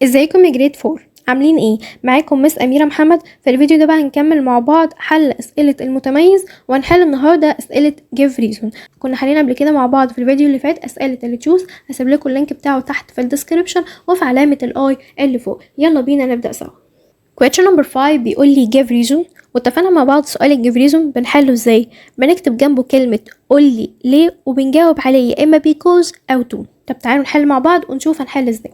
ازيكم يا جريد 4؟ عاملين ايه؟ معاكم مس أميرة محمد. في الفيديو ده بقى هنكمل مع بعض حل أسئلة المتميز، وهنحل النهارده أسئلة give reason. كنا حلينا قبل كده مع بعض في الفيديو اللي فات أسئلة اللي تشوز. هسيب لكم اللينك بتاعه تحت في الديسكريبشن وفي علامة الاي اللي فوق. يلا بينا نبدأ سوا. question number 5 بيقول لي give reason، واتفقنا مع بعض سؤال ال give reason بنحله ازاي؟ بنكتب جنبه كلمة قول لي ليه، وبنجاوب عليه يا اما because او to. طب تعالوا نحل مع بعض ونشوف هنحل ازاي.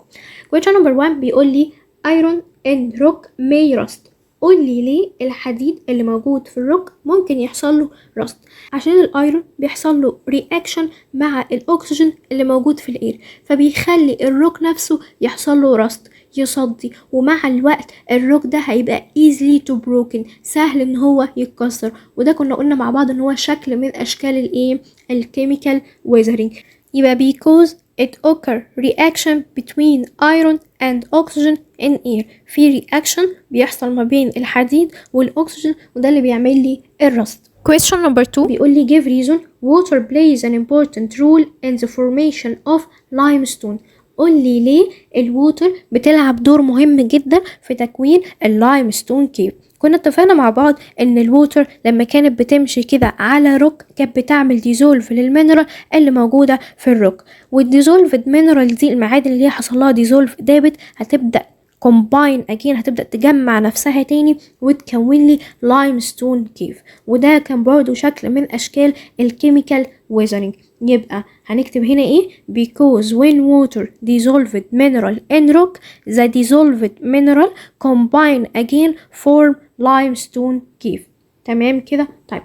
question number 1 بيقول لي iron and rock may rust. قول لي ليه الحديد اللي موجود في الروك ممكن يحصل له رست؟ عشان الايرون بيحصل له رياكشن مع الاكسجين اللي موجود في الاير، فبيخلي الروك نفسه يحصل له رست، يصدي، ومع الوقت الروك ده هيبقى easily to broken، سهل ان هو يتكسر. وده كنا قلنا مع بعض ان هو شكل من اشكال الايه، الكيميكال weathering. يبقى because it occur reaction between iron and oxygen in air. في reaction بيحصل ما بين الحديد والاكسجين، وده اللي بيعمل لي الرست. question number 2 بيقول لي give reason water plays an important role in the formation of limestone. قول لي ليه الووتر بتلعب دور مهم جدا في تكوين اللايمستون كيف. كنا اتفقنا مع بعض ان الووتر لما كانت بتمشي كده على روك كانت بتعمل ديزولف للمينرال اللي موجوده في الروك، والديزولفد مينرال دي المعادن اللي هي حصل لها ديزولف دابت هتبدا combine again، هتبدأ تجمع نفسها تاني وتكون لي limestone cave. وده كان برضو شكل من أشكال الكيميكال weathering. يبقى هنكتب هنا ايه؟ because when water dissolved mineral in rock, the dissolved mineral combine again form limestone cave. تمام كده؟ طيب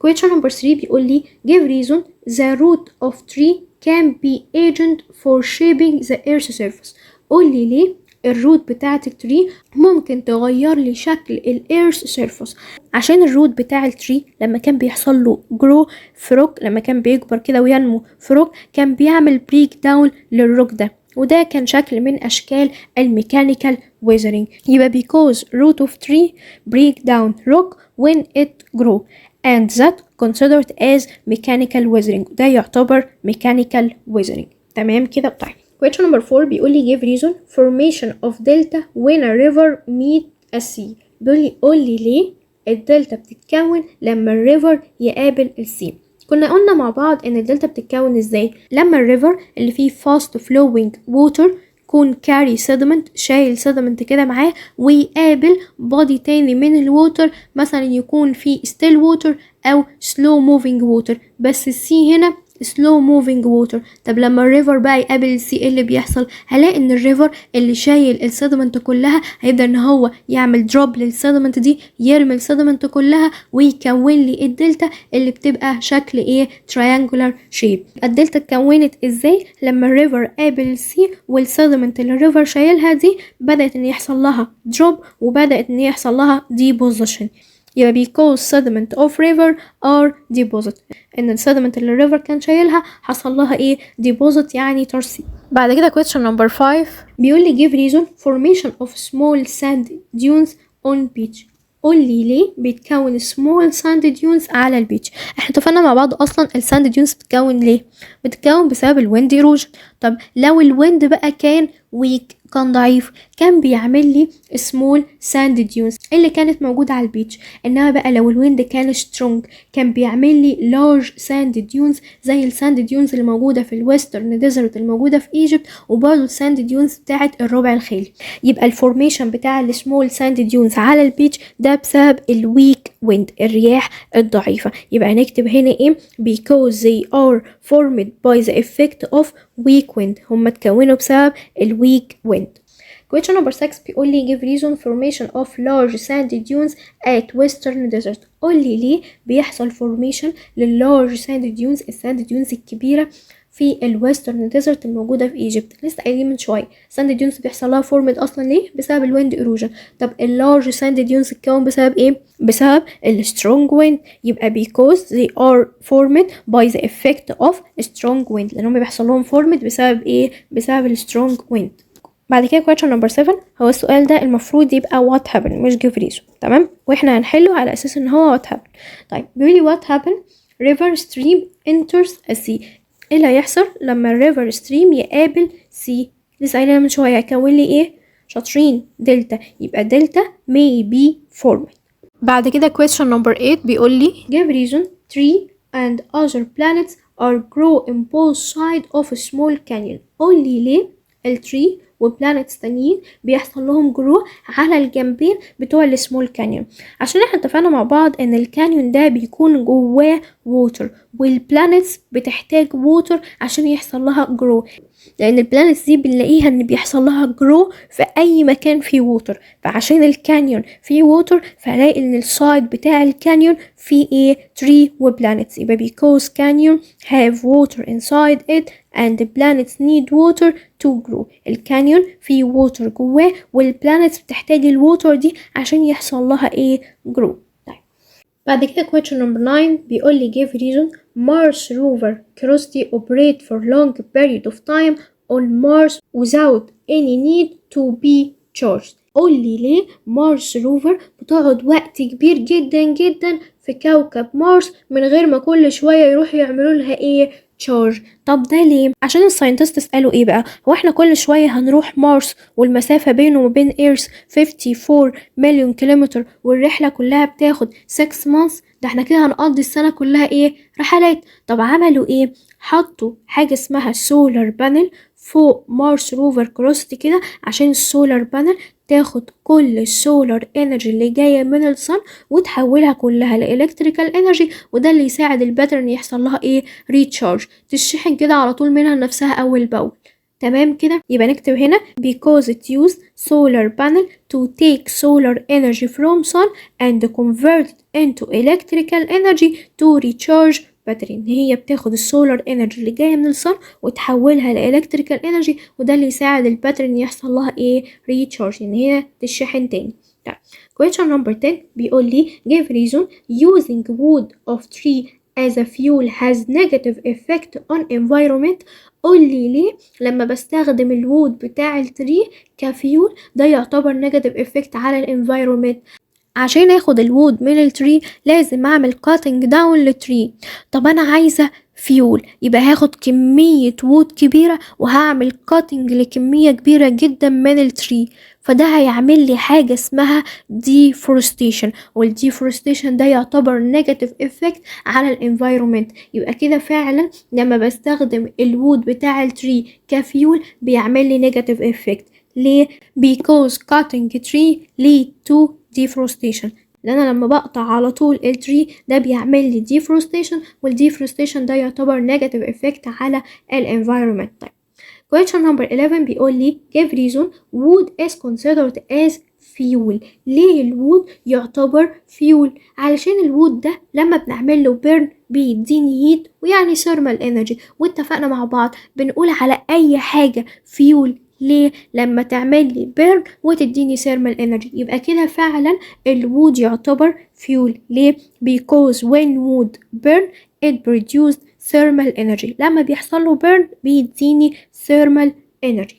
question number 3 بيقول لي give reason the root of tree can be agent for shaping the earth's surface. قول لي ليه الروت بتاعة التري ممكن تغير لي شكل الإيرث سيرفس. عشان الروت بتاع التري لما كان بيحصل له جرو في روك، لما كان بيكبر كده وينمو في روك، كان بيعمل بريك داون للروك ده، وده كان شكل من أشكال الميكانيكال weathering. يبقى because root of tree break down rock when it grow and that considered as mechanical weathering. ده يعتبر mechanical weathering. تمام كده؟ طيب question number 4 بيقول لي give reason formation of delta when a river meet a sea. بيقول لي قول لي ليه الدلتا بتتكون لما الريفر يقابل السي. كنا قلنا مع بعض ان الدلتا بتتكون ازاي؟ لما الريفر اللي فيه fast flowing water يكون كاري sediment، شايل sediment كده معاه، ويقابل body تاني من الووتر، مثلا يكون فيه still water او slow moving water، بس السي هنا slow moving water. طب لما الريفر بقى يقابل السي ايه اللي بيحصل؟ هلاقي ان الريفر اللي شايل السيدمنت كلها هيبدأ ان هو يعمل دروب للسيدمنت دي، يرمي السيدمنت كلها ويكون لي الدلتا اللي بتبقى شكل ايه؟ triangular shape. الدلتا اتكونت ازاي؟ لما الريفر قابل السي والسيدمنت اللي الريفر شايلها دي بدأت ان يحصل لها دروب، وبدأت ان يحصل لها deposition. يبقى because sediment of river are deposit، ان السيدمنت اللي الريفر كان شايلها حصل لها ايه؟ deposit، يعني ترسيب. بعد كده question number 5 بيقول لي give reason formation of small sand dunes on beach. قول لي ليه بيتكون small sand dunes على البيتش. احنا اتفقنا مع بعض اصلا الساند ديونز بتتكون ليه؟ بتتكون بسبب الويند ايروجن. طب لو الويند بقى كان ويك، كان ضعيف، كان بيعمل لي سمول ساند ديونز اللي كانت موجوده على البيتش. انما بقى لو الويند كان سترونج كان بيعمل لي لارج ساند ديونز، زي الساند ديونز اللي موجوده في الويسترن ديزرت الموجوده في ايجيبت، وبرضه الساند ديونز بتاعه الربع الخالي. يبقى الفورميشن بتاع السمول ساند ديونز على البيتش ده بسبب الويك ويند، الرياح الضعيفه. يبقى هنكتب هنا ايه؟ because they are formed by the effect of weak wind. هم اتكونوا بسبب الويك wind. question number 6 بيقول لي give reason formation of large sand dunes at western desert. قول لي ليه بيحصل formation للlarge sand dunes، الساند ديونز الكبيرة في الويسترن ديزرت الموجودة في ايجيبت. لسه قايلين من شوية ساند ديونز بيحصل لها فورمد اصلا ليه؟ بسبب الويند ايروجن. طب اللارج ساند ديونز اتكون بسبب ايه؟ بسبب السترونج ويند. يبقى because they are formed by the effect of strong wind، لان هم بيحصل لهم فورمد بسبب ايه؟ بسبب السترونج ويند. بعد كده question number 7 هو السؤال ده المفروض يبقى what happened مش give reason، تمام؟ واحنا هنحله على اساس ان هو what happened. طيب بيقول لي what happened river stream enters a sea. ايه اللي هيحصل لما الريفر ستريم يقابل سي؟ لسه قايلين من شويه هيكون لي ايه؟ شاطرين دلتا، يبقى دلتا may be formed. بعد كده question number 8 بيقول لي give reason tree and other planets are grow in both sides of a small canyon. قول لي ليه التري وبلانتس تانيين بيحصل لهم جرو على الجنبين بتوع السمول كانيون. عشان احنا اتفقنا مع بعض ان الكانيون ده بيكون جواه ووتر، والبلانتس بتحتاج ووتر عشان يحصل لها جرو، لان البلانتس دي بنلاقيها ان بيحصل لها جرو في اي مكان فيه ووتر. فعشان الكانيون فيه ووتر فهلاقي ان السايد بتاع الكانيون فيه ايه تري وبلانتس، يبقى because canyon have water inside it and the planets need water to grow. الكانيون فيه ووتر جواه والبلانتس بتحتاج الووتر دي عشان يحصل لها ايه grow. بعد كده question number 9 بيقول لي give reason Mars rover Curiosity operate for long period of time on Mars without any need to be charged. قول لي ليه مارس روفر بتقعد وقت كبير جدا جدا في كوكب مارس من غير ما كل شوية يروحوا يعملوا لها ايه تشارج. طب ده ليه؟ عشان الساينتست قالوا ايه بقى، هو احنا كل شوية هنروح مارس والمسافة بينه وبين ايرث 54 مليون كيلومتر والرحلة كلها بتاخد 6 months؟ ده احنا كده هنقضي السنة كلها ايه رحلات. طب عملوا ايه؟ حطوا حاجة اسمها سولار بانل فوق مارس روفر كروستي كده، عشان السولار بانل تاخد كل السولار انرجي اللي جايه من الصن وتحولها كلها لالكتريكال انرجي، وده اللي يساعد الباترن يحصل لها ايه ريتشارج، تشحن كده على طول منها نفسها اول باول. تمام كده، يبقى نكتب هنا because it used solar panel to take solar energy from sun and convert it into electrical energy to recharge باتري. ان هي بتاخد السولار انرجي اللي جايه من الصن وتحولها لالكتريكال انرجي، وده اللي يساعد الباتري ان يحصل لها ايه ريتشارج، ان هي تشحن تاني. طيب question number 10 بيقول لي give reason using wood of tree as a fuel has negative effect on environment. قول لي ليه لما بستخدم الوود بتاع التري كفيول ده يعتبر نيجاتيف افكت على الانفايرومنت. عشان اخد الوود من التري لازم اعمل كاتنج داون للتري. طب انا عايزه فيول، يبقى هاخد كمية وود كبيرة وهعمل كاتنج لكمية كبيرة جدا من التري، فده هيعمل لي حاجة اسمها deforestation، والdeforestation ده يعتبر نيجاتيف افكت على الانفايرومنت. يبقى كده فعلا لما بستخدم الوود بتاع التري كفيول بيعمل لي نيجاتيف افكت. ليه؟ because cutting tree lead to deforestation، لان انا لما بقطع على طول التري ده بيعمل لي deforestation، والdeforestation ده يعتبر negative effect على الانفايرومنت. طيب question number 11 بيقول لي give reason wood is considered as fuel. ليه الوود يعتبر fuel؟ علشان الوود ده لما بنعمل له burn بيديني heat ويعني thermal energy، واتفقنا مع بعض بنقول على اي حاجة fuel ليه؟ لما تعمل لي بيرن وتديني ثيرمال انرجي. يبقى كده فعلا الوود يعتبر فيول. ليه؟ because when wood burn it produced thermal energy، لما بيحصل له بيرن بيديني thermal energy.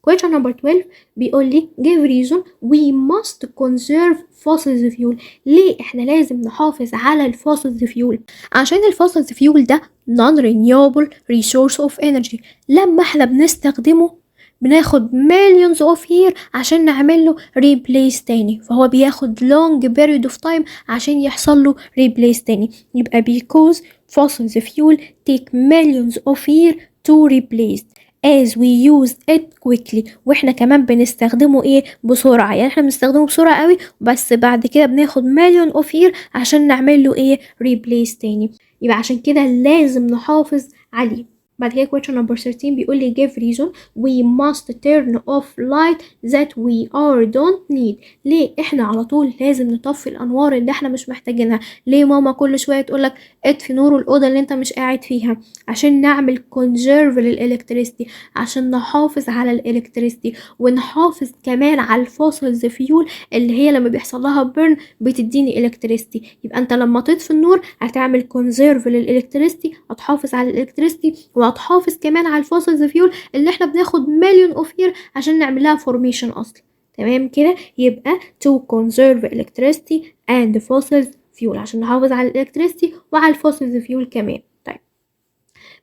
question number 12 بيقول لي give reason we must conserve fossil fuel. ليه احنا لازم نحافظ على الفوسلز فيول؟ عشان الفوسلز فيول ده non renewable resource of energy، لما احنا بنستخدمه بناخد millions of years عشان نعمل له replace تاني، فهو بياخد long period of time عشان يحصل له replace تاني. يبقى because fossil fuel take millions of years to replace as we use it quickly. واحنا كمان بنستخدمه ايه بسرعة، يعني احنا بنستخدمه بسرعة قوي بس بعد كده بناخد million of years عشان نعمل له ايه replace تاني. يبقى عشان كده لازم نحافظ عليه. بعد كده question number 13 بيقول لي give reason we must turn off light that we don't need. ليه احنا على طول لازم نطفي الانوار اللي احنا مش محتاجينها؟ ليه ماما كل شويه تقولك اطفي نور الاوضه اللي انت مش قاعد فيها؟ عشان نعمل conserve للالكتريستي، عشان نحافظ على الالكتريستي ونحافظ كمان على الفوسلز فيول اللي هي لما بيحصل لها بيرن بتديني الكتريستي. يبقى انت لما تطفي النور هتعمل conserve للالكتريستي، هتحافظ على الالكتريستي وهتحافظ كمان على الفوسلز فيول اللي احنا بناخد مليون اوف يير عشان نعملها فورميشن اصلا. تمام كده، يبقى to conserve electricity and fossil fuel عشان نحافظ على الالكتريستي وعلى الفوسلز فيول كمان. طيب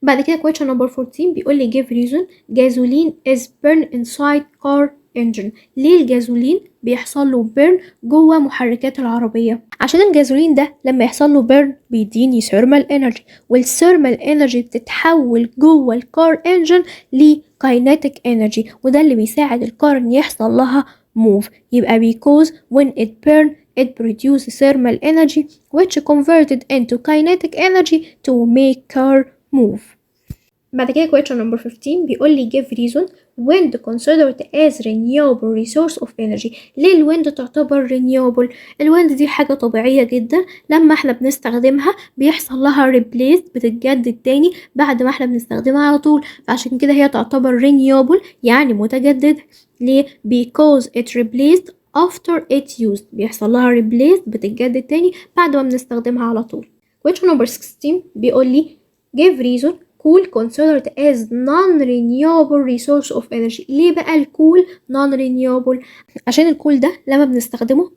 بعد كده question number 14 بيقول لي give reason gasoline is burned inside car engine. ليه الجازولين بيحصل له بيرن جوه محركات العربية؟ عشان الجازولين ده لما يحصل له بيرن بيديني ثيرمال انرجي، والثيرمال انرجي بتتحول جوه الكار انجن لكايناتيك انرجي، وده اللي بيساعد الكار ان يحصل لها move. يبقى because when it burn it produces thermal energy which converted into kinetic energy to make car move. بعد كده question number 15 بيقول لي give reason wind considered as renewable resource of energy. ليه الويند تعتبر renewable؟ الويند دي حاجة طبيعية جدا، لما احنا بنستخدمها بيحصل لها replace، بتتجدد تاني بعد ما احنا بنستخدمها على طول، فعشان كده هي تعتبر renewable يعني متجددة. ليه؟ because it replaced after it used، بيحصل لها replace بتتجدد تاني بعد ما بنستخدمها على طول. question number 16 بيقول لي give reason coal considered as non-renewable resource of energy. ليه بقى الكول non-renewable؟ عشان الكول ده لما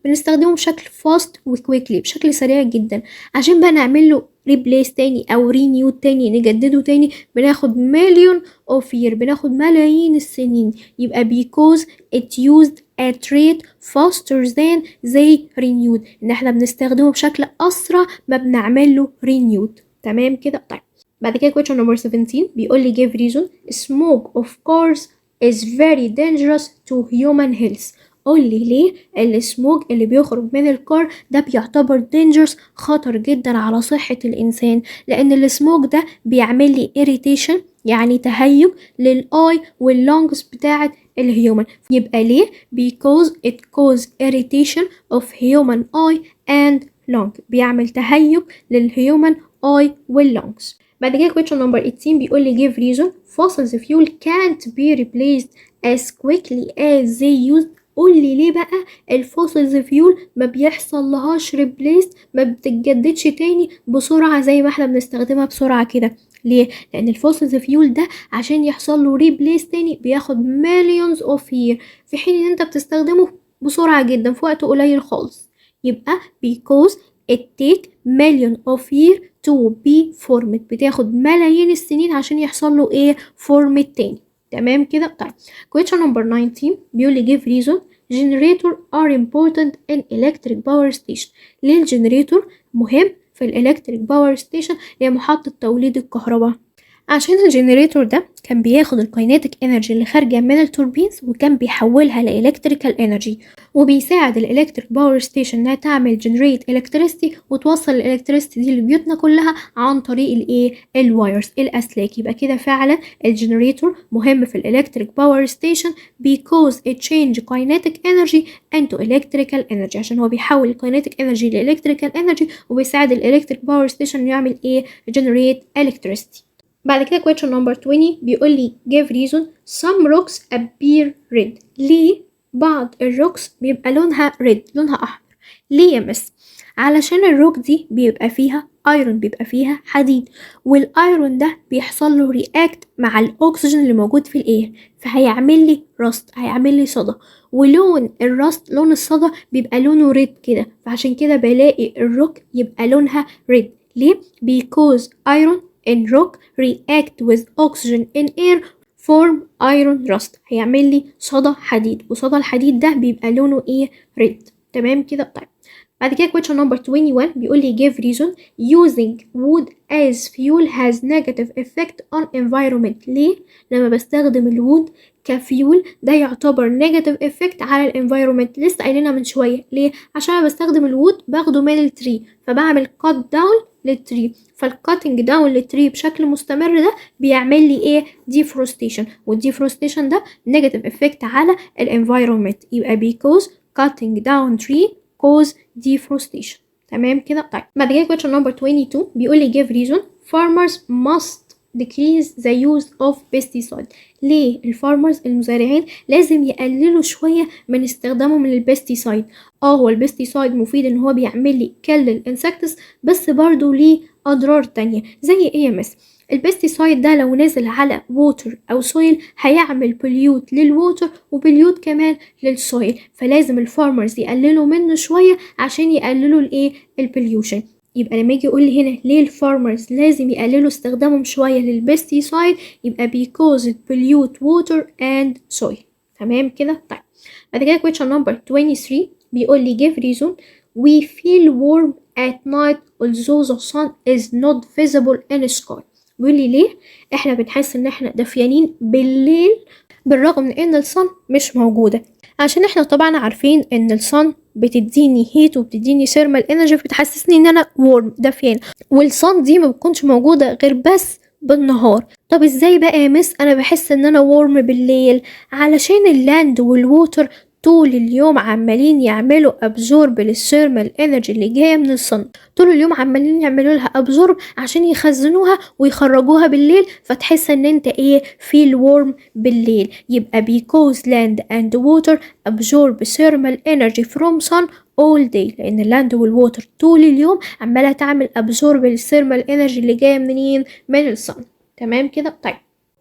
بنستخدمه بشكل fast وquickly، بشكل سريع جدا. عشان بقى نعمل له replace تاني او renew تاني، نجدده تاني، بناخد million of year، بناخد ملايين السنين. يبقى because it used at rate faster than they renewed، ان احنا بنستخدمه بشكل اسرع ما بنعمل له renewed. تمام كده؟ طيب بعد كده question number 17 بيقول لي give reason smoke of cars is very dangerous to human health. قول لي ليه السموك اللي بيخرج من الكار ده بيعتبر dangerous، خطر جدا على صحة الإنسان؟ لأن السموك ده بيعمل لي irritation يعني تهيج للآي واللونجز بتاعة الهيومن. يبقى ليه؟ because it cause irritation of human eye and lung، بيعمل تهيج للهيومن eye واللونجز. بعد كده question number 18 بيقول لي give reason fossil fuel can't be replaced as quickly as they used. قول لي ليه بقى الفوسلز فيول ما بيحصل لهاش ريبليس، ما بتتجددش تاني بسرعة زي ما احنا بنستخدمها بسرعة كده؟ ليه؟ لأن الفوسلز فيول ده عشان يحصل له ريبليس تاني بياخد millions of years، في حين ان انت بتستخدمه بسرعة جدا في وقت قليل خالص. يبقى because it take million of years to be formed، بتاخد ملايين السنين عشان يحصل له ايه؟ formed تاني. تمام كده؟ طيب question number 19 بيقول لي give reason generator are important in electric power station. ليه الجنريتور مهم في الالكتريك باور ستيشن اللي هي محطة توليد الكهرباء؟ عشان الجنريتور ده كان بياخد الكايناتيك انرجي اللي خارجة من التوربينز وكان بيحولها لإلكتريكال انرجي، وبيساعد الالكتريك باور ستيشن انها تعمل جنريت الكتريستي وتوصل الالكتريستي دي لبيوتنا كلها عن طريق الايه؟ الوايرز، الاسلاك. يبقى كده فعلا الجنريتور مهم في الالكتريك باور ستيشن because it change kinetic energy into electrical energy، عشان هو بيحول الكايناتيك انرجي لإلكتريكال انرجي وبيساعد الالكتريك باور ستيشن يعمل ايه؟ جنريت الكتريستي. بعد كده question number 20 بيقول لي give reason some rocks appear red. ليه بعض الروكس بيبقى لونها red، لونها أحمر؟ ليه يا مس؟ علشان الروك دي بيبقى فيها ايرون، بيبقى فيها حديد، والايرون ده بيحصل له رياكت مع الاكسجين اللي موجود في الاير، فهيعمل لي رست، هيعمل لي صدى، ولون الرست، لون الصدى بيبقى لونه ريد كده، فعشان كده بلاقي الروك يبقى لونها ريد. ليه؟ because iron in rock react with oxygen in air form iron rust، هيعمل لي صدى حديد، وصدى الحديد ده بيبقى لونه ايه؟ ريد. تمام كده؟ طيب بعد كده question number 21 بيقول لي give reason using wood as fuel has negative effect on environment. ليه لما بستخدم الوود كفيول ده يعتبر negative effect على الانفايرومنت؟ لسه قايلينها من شويه. ليه؟ عشان انا بستخدم الوود باخده من التري، فبعمل cut down للتري، فالكاتنج داون للتري بشكل مستمر ده بيعمل لي ايه؟ deforestation، والديفورستيشن ده negative effect على الانفايرومنت. يبقى because cutting down tree cause deforestation. تمام كده؟ طيب بعد كده question number 22 بيقول لي give reason farmers must decrease the use of pesticide. ليه الفارمرز المزارعين لازم يقللوا شوية من استخدامهم للبستيسايد؟ هو البستيسايد مفيد ان هو بيعمل لي كل الانسكتس، بس برضو ليه اضرار تانية. زي ايه يا مس؟ البستيسايد ده لو نزل على ووتر او سويل هيعمل بليوت للووتر وبليوت كمان للسويل، فلازم الفارمرز يقللوا منه شوية عشان يقللوا الايه؟ البليوشن. يبقى لما يجي يقول لي هنا ليه الفارمرز لازم يقللوا استخدامهم شوية للبستيسايد، يبقى because it pollute water and soil. تمام كده؟ طيب بعد كده question number 23 بيقول لي give reason we feel warm at night although the sun is not visible in the sky. بيقول لي ليه احنا بنحس ان احنا دافيانين بالليل بالرغم من ان الصن مش موجودة؟ عشان احنا طبعا عارفين ان الصن بتديني هيت وبتديني ثيرمال انرجي، بتحسسني ان انا وورم دافيان، والصن دي ما بتكونش موجودة غير بس بالنهار. طب ازاي بقى يا مس انا بحس ان انا وورم بالليل؟ علشان اللاند والووتر طول اليوم عمالين يعملوا ابزورب للثيرمال انرجي اللي جايه من الصن، طول اليوم عمالين يعملوا لها ابزورب عشان يخزنوها ويخرجوها بالليل، فتحس ان انت feel warm بالليل. يبقى because land and water absorb thermal energy from sun all day، لان اللاند والووتر طول اليوم عماله تعمل absorb للثيرمال انرجي اللي جايه منين؟ من الصن. تمام كده؟ طيب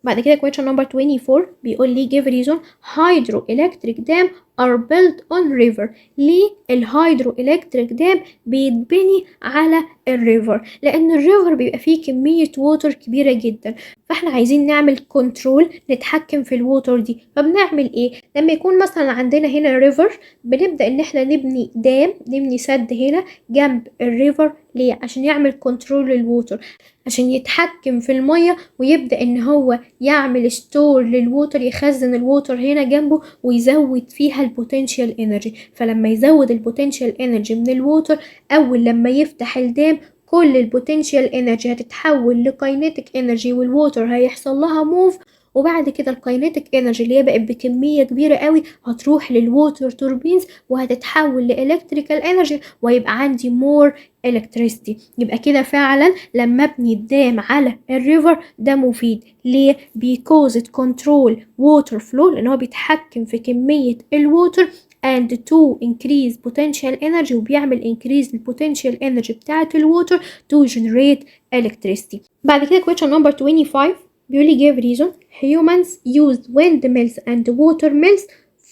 بعد كده question number 24 بيقول لي give reason hydroelectric dam are built on river. ليه الهيدروإلكتريك دام بيتبني على الريفر؟ لأن الريفر بيبقى فيه كمية ووتر كبيرة جدا، فاحنا عايزين نعمل كنترول نتحكم في الووتر دي. فبنعمل ايه؟ لما يكون مثلا عندنا هنا ريفر بنبدأ ان احنا نبني دام، نبني سد هنا جنب الريفر. ليه؟ عشان يعمل كنترول للووتر، عشان يتحكم في المية ويبدأ ان هو يعمل ستور للووتر، يخزن الووتر هنا جنبه ويزود فيها البوتنشال انرجي. فلما يزود البوتنشال انرجي من الووتر، اول لما يفتح الدام كل البوتنشال انرجي هتتحول لكاينيتيك انرجي والووتر هيحصل لها موف، وبعد كده الكاينيتيك انرجي اللي هي بقت بكميه كبيره قوي هتروح للووتر توربينز وهتتحول لالكتريكال انرجي ويبقى عندي مور الكتريستي. يبقى كده فعلا لما ابني الدام على الريفر ده مفيد. ليه؟ because it control water flow، لان هو بيتحكم في كميه الووتر and to increase potential energy، وبيعمل increase البوتنشال energy بتاعة الووتر to generate electricity. بعد كده question number 25 بيقول لي give reason humans used windmills and water mills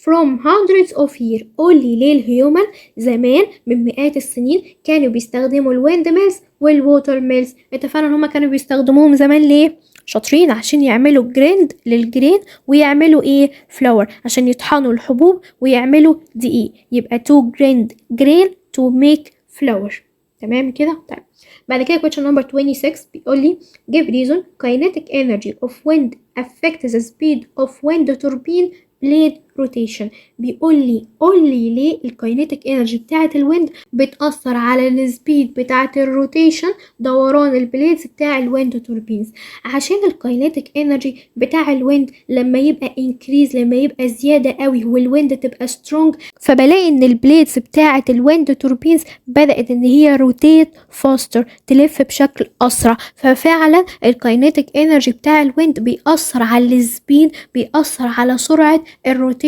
from hundreds of years. قول لي ليه الهيومن زمان من مئات السنين كانوا بيستخدموا الويند ميلز والووتر ميلز؟ اتفقنا ان هما كانوا بيستخدموهم زمان ليه؟ شاطرين عشان يعملوا جريند للجرين ويعملوا فلاور، عشان يطحنوا الحبوب ويعملوا دقيق. يبقى to grind grain to make flour. تمام كده؟ طيب بعد كده question number 26 بيقول لي give reason kinetic energy of wind affects the speed of wind turbine blade rotation. بيقول لي قول لي ليه الكاينيتيك انرجي بتاعه الويند بتأثر على السبيد بتاعه الروتيشن، دوران البليدز بتاع الويند توربينز؟ عشان الكاينيتيك انرجي بتاع الويند لما يبقى انكريز، لما يبقى زياده قوي والويند تبقى سترونج، فبلاقي ان البليدز بتاعه الويند توربينز بدأت ان هي روتيت فاستر، تلف بشكل اسرع. ففعلا الكاينيتيك انرجي بتاع الويند بيأثر على السبيد، بيأثر على سرعه الروتيشن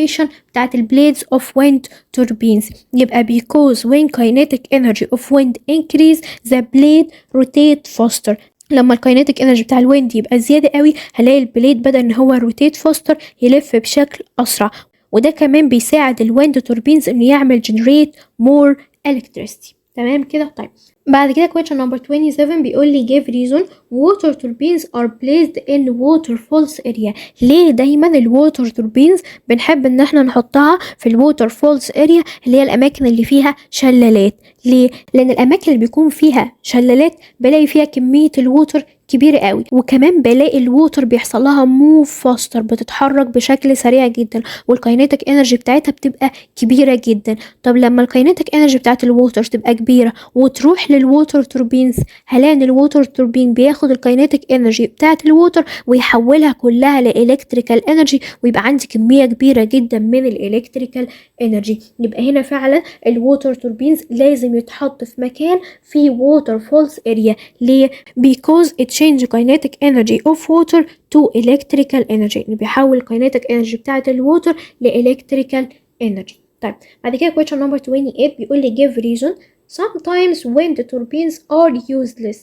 بتاعت البليدز of wind turbines. يبقى because when kinetic energy of wind increase the blade rotate faster. لما الكاينيتيك انرجي بتاع الويند يبقى زيادة قوي هلاقي البليد بدأ ان هو روتيت فاستر، يلف بشكل اسرع، وده كمان بيساعد الويند توربينز انه يعمل generate more electricity. تمام كده؟ طيب بعد كده question number 27 بيقول لي give reason water turbines are placed in waterfalls area. ليه دايما الووتر توربينز بنحب ان احنا نحطها في الووتر فولز اريا اللي هي الاماكن اللي فيها شلالات؟ ليه؟ لان الاماكن اللي بيكون فيها شلالات بلاقي فيها كمية الووتر كبيرة قوي، وكمان بلاقي الووتر بيحصل لها موف فاستر، بتتحرك بشكل سريع جدا، والكاينيتيك انرجي بتاعتها بتبقى كبيرة جدا. طب لما الكاينيتيك انرجي بتاعت الووتر تبقى كبيرة وتروح للووتر توربينز، هلاقي ان الووتر توربين بياخد الكاينيتيك انرجي بتاعت الووتر ويحولها كلها لالكتريكال انرجي، ويبقى عندي كمية كبيرة جدا من الالكتريكال انرجي. يبقى هنا فعلا الووتر توربينز لازم يتحط في مكان فيه ووتر فولز اريا. ليه؟ because it change kinetic energy of water to electrical energy، يعني بيحول kinetic energy بتاعة الووتر لإلكتريكال energy. طيب بعد كده question number 28 بيقول لي give reason sometimes wind turbines are useless.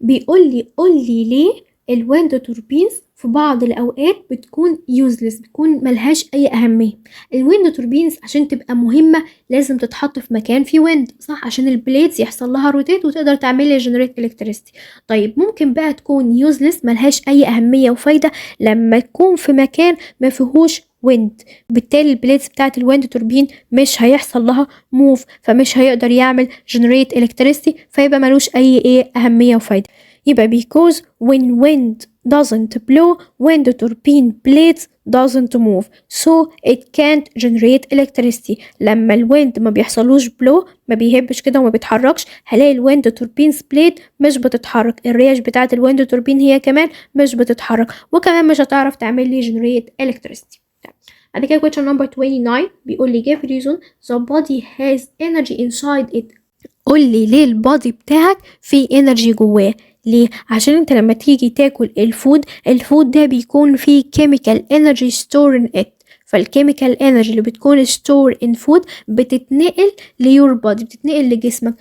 بيقول لي قول لي ليه الويند توربينز في بعض الأوقات بتكون useless، بتكون ملهاش أي أهمية. الويند توربينز عشان تبقى مهمة لازم تتحط في مكان فيه ويند، صح؟ عشان البليدز يحصل لها روتيت وتقدر تعمل لي جنريت الكتريستي. طيب ممكن بقى تكون useless ملهاش أي أهمية وفايدة لما تكون في مكان ما فيهوش wind. بالتالي البليدز بتاعت الويند توربين مش هيحصل لها موف، فمش هيقدر يعمل generate electricity، فيبقى ملوش اي اهمية وفايدة. يبقى because when wind doesn't blow, wind turbine blades doesn't move, so it can't generate electricity. لما الويند ما بيحصلوش blow، ما بيهبش كده وما بيتحركش، هلاقي الويند توربينز بليد مش بتتحرك، الريش بتاعه الويند توربين هي كمان مش بتتحرك، وكمان مش هتعرف تعمل لي generate electricity. بعد كده question number 29 بيقول لي give reason the body has energy inside it. قول لي ليه البادي بتاعك فيه انرجي جواه؟ ليه؟ عشان انت لما تيجي تاكل الفود ده بيكون فيه chemical energy stored in it، فالكيميكال انرجي اللي بتكون stored in food بتتنقل ليور بادي، بتتنقل لجسمك،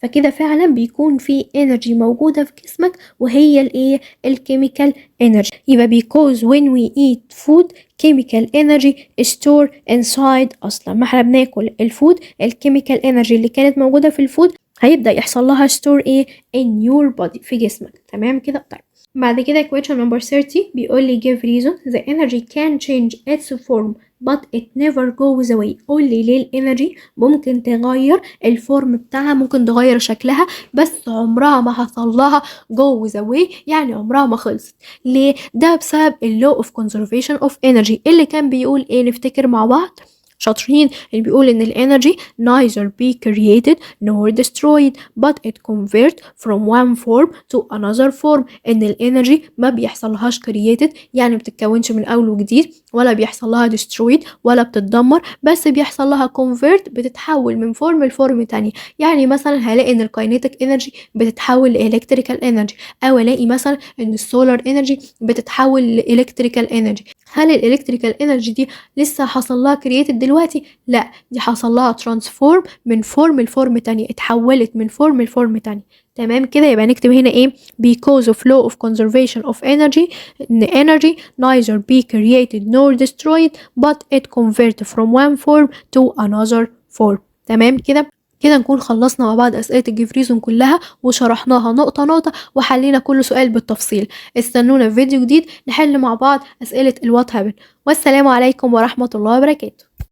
فكده فعلا بيكون في انرجي موجودة في جسمك وهي الايه؟ الكيميكال انرجي. يبقى because when we eat food chemical energy is stored inside us. لما احنا بناكل الفود الكيميكال انرجي اللي كانت موجودة في الفود هيبدأ يحصل لها store ايه؟ in your body، في جسمك. تمام كده؟ طيب بعد كده question number 30 بيقول لي give reason the energy can change its form but it never goes away. قول لي ليه الانرجي ممكن تغير الفورم بتاعها، ممكن تغير شكلها، بس عمرها ما حصل لها goes away، يعني عمرها ما خلصت. ليه؟ ده بسبب law of conservation of energy اللي كان بيقول ايه؟ نفتكر مع بعض شاطرين، اللي بيقول ان الانرجي neither be created nor destroyed but it convert from one form to another form. ان الانرجي ما بيحصلهاش created، يعني بتتكونش من اول وجديد، ولا بيحصل لها destroyed ولا بتتدمر، بس بيحصل لها convert، بتتحول من فورم لفورم تانية. يعني مثلا هلاقي ان الكاينيتيك انرجي بتتحول لالكتريكال انرجي، او الاقي مثلا ان السولار انرجي بتتحول لالكتريكال انرجي. هل الالكتريكال انرجي دي لسه حصل لها كرييتد دلوقتي؟ لا، دي حصل لها ترانسفورم من فورم لفورم تانية، اتحولت من فورم لفورم تانية. تمام كده؟ يبقى نكتب هنا ايه؟ because of law of conservation of energy ان energy neither be created nor destroyed but it convert from one form to another form. تمام كده؟ كده نكون خلصنا مع بعض أسئلة الجيف ريزون كلها وشرحناها نقطة نقطة وحلينا كل سؤال بالتفصيل. استنونا في فيديو جديد نحل مع بعض أسئلة الوات هابن. والسلام عليكم ورحمة الله وبركاته.